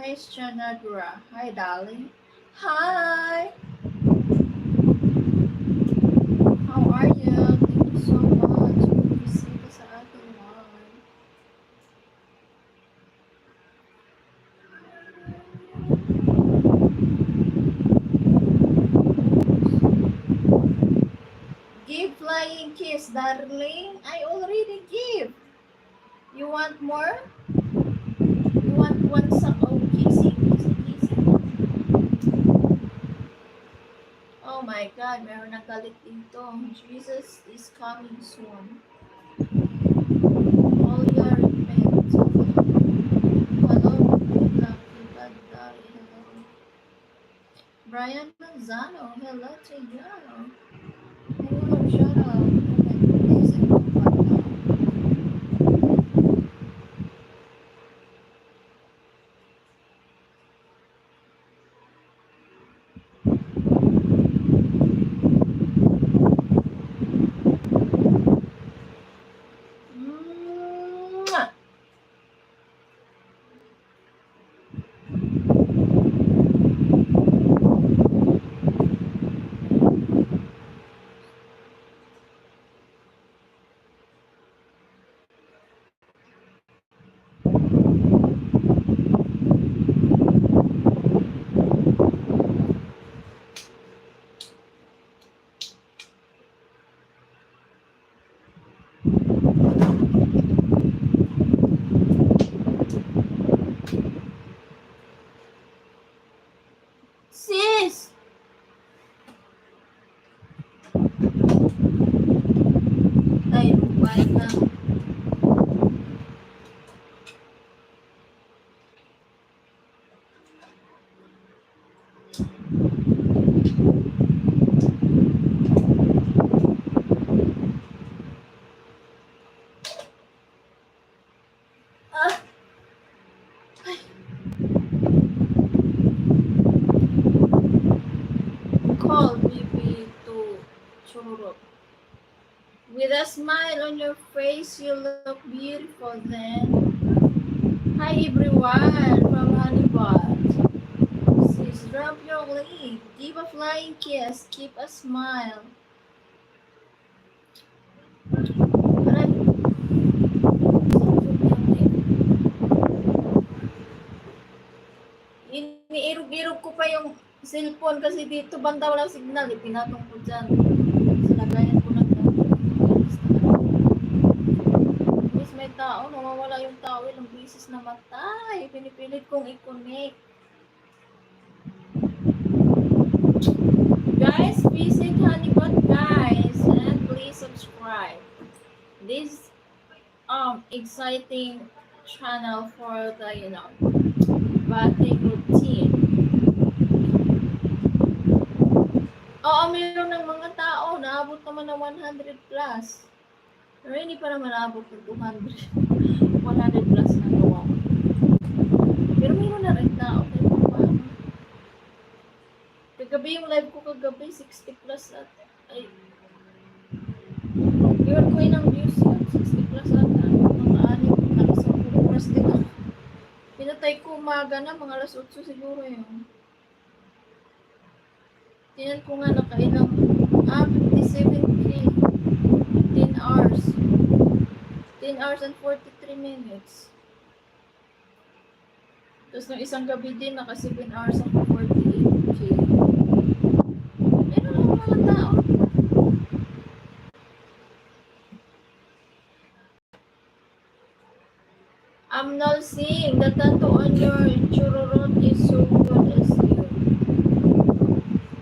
Hi, Shanadra. Hi, darling. Hi. How are you? Thank you so much. Bisita sa ating live. Give flying kiss, darling. I already give. You want more? You want one some kissing? Kissing? Oh my God, meron nang galit dito. Jesus is coming soon. All your repent. Hello, lucky bad daddy. Hello. Brian Manzano. Hello to you. Hello, shut up. Oh my goodness, I don't want that. Mwah! Sis! Ay, lupain na. Ah! Call maybe to Churro. With a smile on your face, you look beautiful then. Hi everyone from Honeybot. Sis, drop your link. Give a flying kiss. Keep a smile. Aray. Iniirog-irog ko pa yung cellphone kasi dito banda walang signal. Pinatong ko dyan. Sa lagayan ko ng Miss, may tao. Nawawala yung tao. Ilang beses na matay. Pinipilit kong i-connect. Guys, visit Honeybot guys. And please subscribe. This exciting channel for the, bathing routine. Oo, mayroon ng mga tao. Naabot naman ng 100 plus. Pero hindi pa naman naabot ng 200. 100 plus na gawa. Pero mayroon na rin tao. Kagabi yung live ko kagabi, 60 plus at ay yun ko inang views yun, 60 plus at mga anim, nakasang oras din ako. Pinatay ko umaga na, mga alas 8 siguro yun. Tinan ko nga nakailang 57k 10 hours 10 hours and 43 minutes. Tapos nung isang gabi din naka 7 hours and 48k. Meron lang mga tao. I'm not seeing the tattoo on your